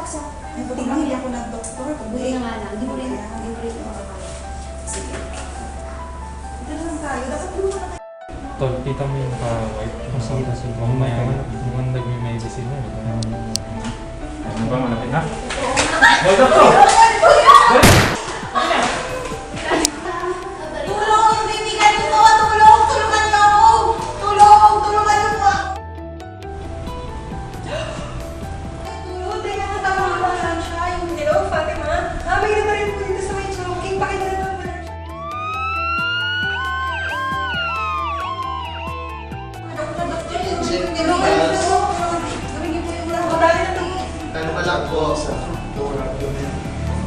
Hindi ako ng doktor. Buti na nga lang. Hindi mo rin makakaya. Sige. Ito na lang tayo. Dapat tulungan na tayo. Tol, kita mo yung naka-white. Kasi mamaya mukhang nag-medicine na. Ano ba, malapit na? Hold up to! Tulong! Bibigyan mo ko! Tulong! Tulungan mo ako! Tulong! Tulungan mo ako! Tulong! Teka, tama ba lang siya? Yung hello, Fatima? May na rin po dito sa may choking. Pakita na naman siya. Ano ka lang po sa lower abdomen,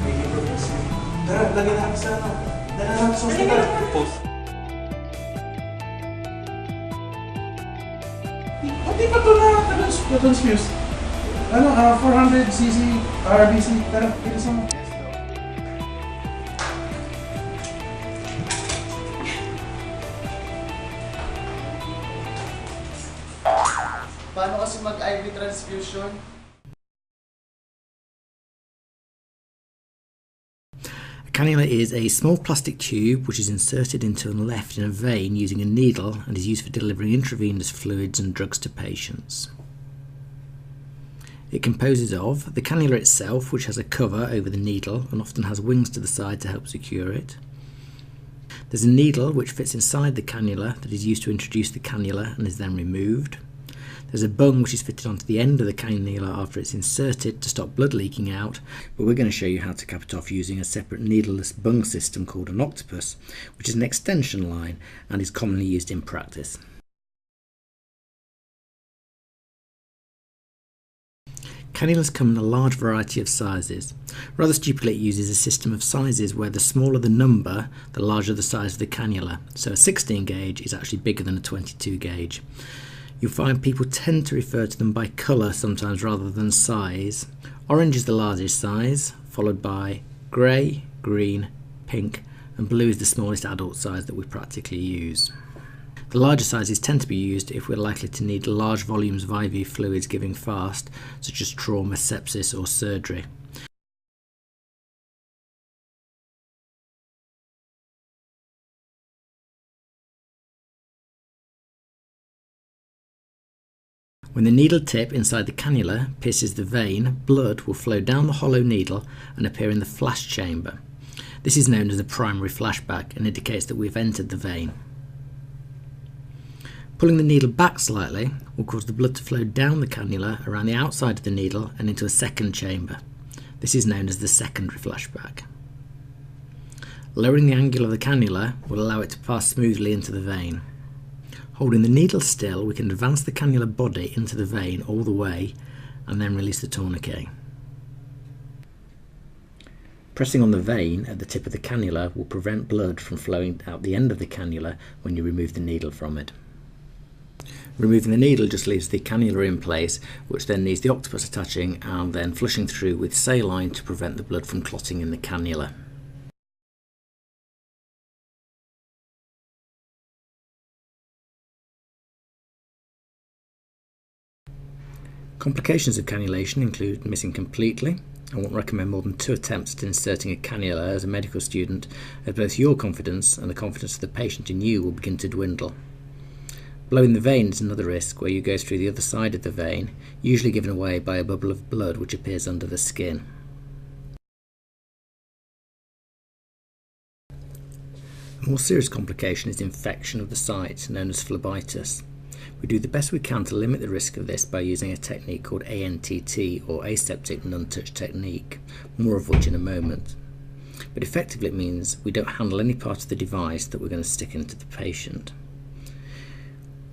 bigay progressive. Tara, lagyan natin sa ano. Dala natin sa hospital. Post. Hindi pa ito na-transfuse. Ano, 400cc RBC. Tara, bilisan mo. Paano kasi mag-IV transfusion? A cannula is a small plastic tube which is inserted into and left in a vein using a needle and is used for delivering intravenous fluids and drugs to patients. It composes of the cannula itself, which has a cover over the needle and often has wings to the side to help secure it. There's a needle which fits inside the cannula that is used to introduce the cannula and is then removed. There's a bung which is fitted onto the end of the cannula after it's inserted to stop blood leaking out, but we're going to show you how to cap it off using a separate needleless bung system called an octopus, which is an extension line and is commonly used in practice. Cannulas come in a large variety of sizes. Rather stupidly, it uses a system of sizes where the smaller the number, the larger the size of the cannula. So a 16 gauge is actually bigger than a 22 gauge. You'll find people tend to refer to them by colour sometimes rather than size. Orange is the largest size, followed by grey, green, pink, and blue is the smallest adult size that we practically use. The larger sizes tend to be used if we're likely to need large volumes of IV fluids giving fast, such as trauma, sepsis or surgery. When the needle tip inside the cannula pierces the vein, blood will flow down the hollow needle and appear in the flash chamber. This is known as a primary flashback and indicates that we've entered the vein. Pulling the needle back slightly will cause the blood to flow down the cannula around the outside of the needle and into a second chamber. This is known as the secondary flashback. Lowering the angle of the cannula will allow it to pass smoothly into the vein. Holding the needle still, we can advance the cannula body into the vein all the way and then release the tourniquet. Pressing on the vein at the tip of the cannula will prevent blood from flowing out the end of the cannula when you remove the needle from it. Removing the needle just leaves the cannula in place, which then needs the octopus attaching and then flushing through with saline to prevent the blood from clotting in the cannula. Complications of cannulation include missing completely. I won't recommend more than 2 attempts at inserting a cannula as a medical student, as both your confidence and the confidence of the patient in you will begin to dwindle. Blowing the vein is another risk, where you go through the other side of the vein, usually given away by a bubble of blood which appears under the skin. A more serious complication is infection of the site, known as phlebitis. We do the best we can to limit the risk of this by using a technique called ANTT, or aseptic non-touch technique, more of which in a moment. But effectively it means we don't handle any part of the device that we're going to stick into the patient.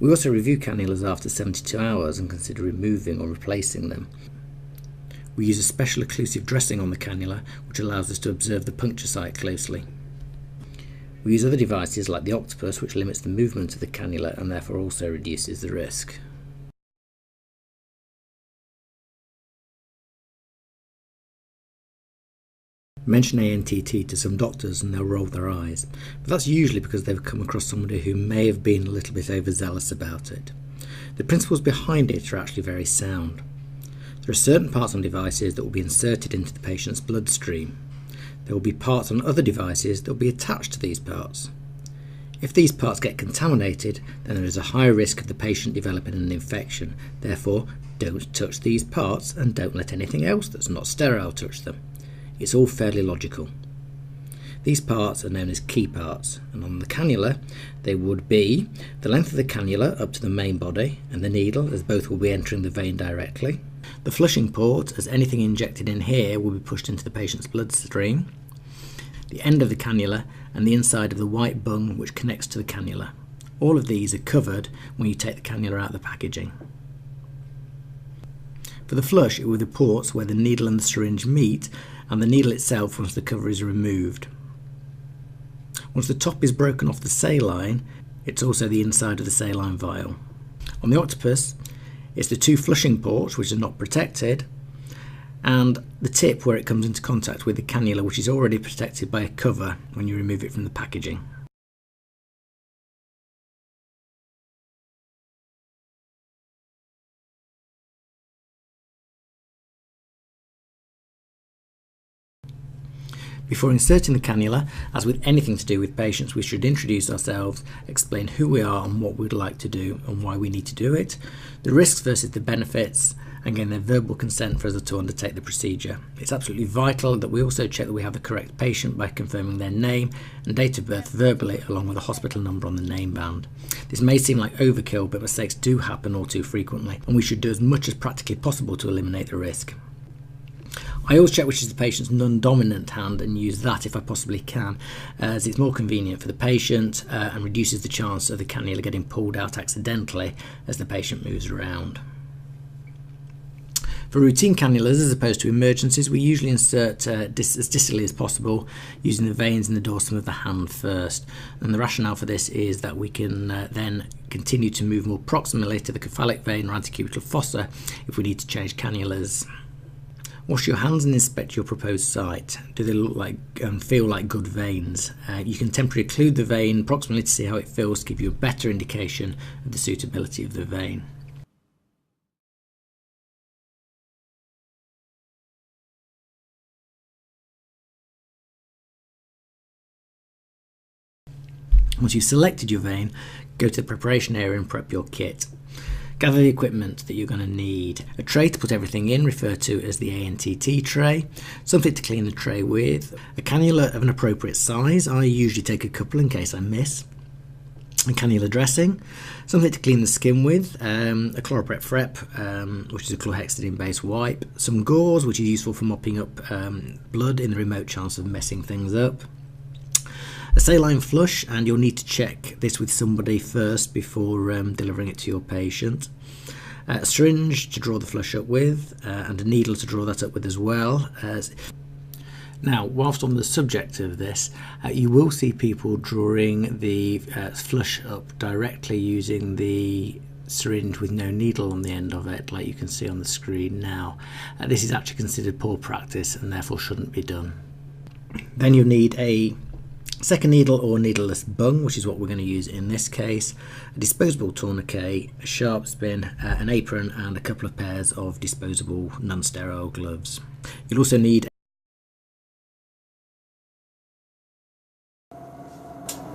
We also review cannulas after 72 hours and consider removing or replacing them. We use a special occlusive dressing on the cannula which allows us to observe the puncture site closely. We use other devices like the octopus, which limits the movement of the cannula and therefore also reduces the risk. Mention ANTT to some doctors and they'll roll their eyes, but that's usually because they've come across somebody who may have been a little bit overzealous about it. The principles behind it are actually very sound. There are certain parts on devices that will be inserted into the patient's bloodstream. There will be parts on other devices that will be attached to these parts. If these parts get contaminated, then there is a higher risk of the patient developing an infection. Therefore, don't touch these parts and don't let anything else that's not sterile touch them. It's all fairly logical. These parts are known as key parts, and on the cannula they would be the length of the cannula up to the main body and the needle, as both will be entering the vein directly. The flushing port, as anything injected in here will be pushed into the patient's bloodstream. The end of the cannula and the inside of the white bung which connects to the cannula. All of these are covered when you take the cannula out of the packaging. For the flush, it will be the ports where the needle and the syringe meet, and the needle itself once the cover is removed. Once the top is broken off the saline, it's also the inside of the saline vial. On the octopus, it's the two flushing ports which are not protected, and the tip where it comes into contact with the cannula, which is already protected by a cover when you remove it from the packaging. Before inserting the cannula, as with anything to do with patients, we should introduce ourselves, explain who we are and what we'd like to do and why we need to do it, the risks versus the benefits, and gain their verbal consent for us to undertake the procedure. It's absolutely vital that we also check that we have the correct patient by confirming their name and date of birth verbally, along with a hospital number on the name band. This may seem like overkill, but mistakes do happen all too frequently, and we should do as much as practically possible to eliminate the risk. I always check which is the patient's non-dominant hand and use that if I possibly can, as it's more convenient for the patient and reduces the chance of the cannula getting pulled out accidentally as the patient moves around. For routine cannulas, as opposed to emergencies, we usually insert as distally as possible, using the veins in the dorsum of the hand first. And the rationale for this is that we can then continue to move more proximally to the cephalic vein or antecubital fossa if we need to change cannulas. Wash your hands and inspect your proposed site. Do they look like and feel like good veins? You can temporarily occlude the vein proximally to see how it feels to give you a better indication of the suitability of the vein. Once you've selected your vein, go to the preparation area and prep your kit. Gather the equipment that you're going to need. A tray to put everything in, referred to as the ANTT tray. Something to clean the tray with. A cannula of an appropriate size. I usually take a couple in case I miss. A cannula dressing. Something to clean the skin with. A ChloraPrep Frep, which is a chlorhexidine-based wipe. Some gauze, which is useful for mopping up blood in the remote chance of messing things up. A saline flush, and you'll need to check this with somebody first before delivering it to your patient. A syringe to draw the flush up with, and a needle to draw that up with as well. Now, whilst on the subject of this, you will see people drawing the flush up directly using the syringe with no needle on the end of it, like you can see on the screen now. This is actually considered poor practice and therefore shouldn't be done. Then you'll need a second needle or needleless bung, which is what we're going to use in this case, a disposable tourniquet, a sharp spin, an apron, and a couple of pairs of disposable non-sterile gloves. You'll also need.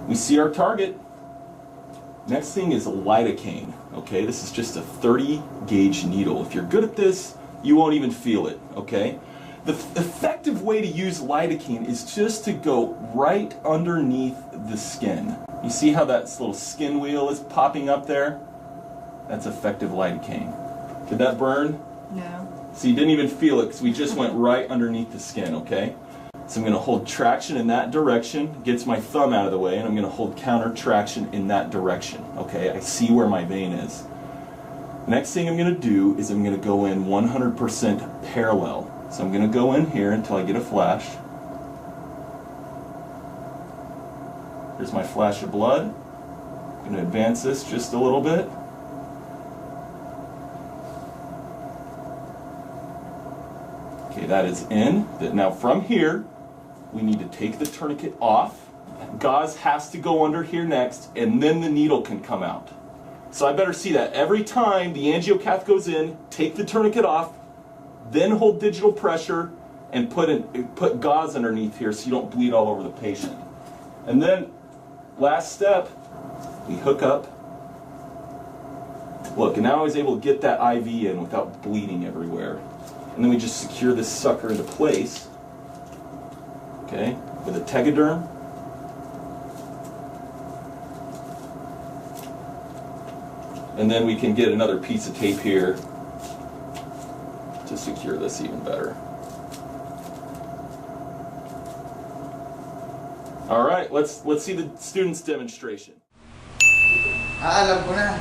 We see our target. Next thing is a lidocaine. Okay, this is just a 30 gauge needle. If you're good at this, you won't even feel it. Okay. The effective way to use lidocaine is just to go right underneath the skin. You see how that little skin wheel is popping up there? That's effective lidocaine. Did that burn? No. So you didn't even feel it because we just went right underneath the skin, okay? So I'm going to hold traction in that direction, gets my thumb out of the way, and I'm going to hold counter traction in that direction, okay? I see where my vein is. Next thing I'm going to do is I'm going to go in 100% parallel. So I'm going to go in here until I get a flash. There's my flash of blood. I'm going to advance this just a little bit. Okay, that is in. Now from here, we need to take the tourniquet off. Gauze has to go under here next, and then the needle can come out. So I better see that every time the angiocath goes in, take the tourniquet off, Then hold digital pressure and put gauze underneath here so you don't bleed all over the patient. And then, last step, we hook up. Look, and now I was able to get that IV in without bleeding everywhere. And then we just secure this sucker into place, okay, with a tegaderm. And then we can get another piece of tape here to secure this even better. All right, let's see the student's demonstration. Alam ko na.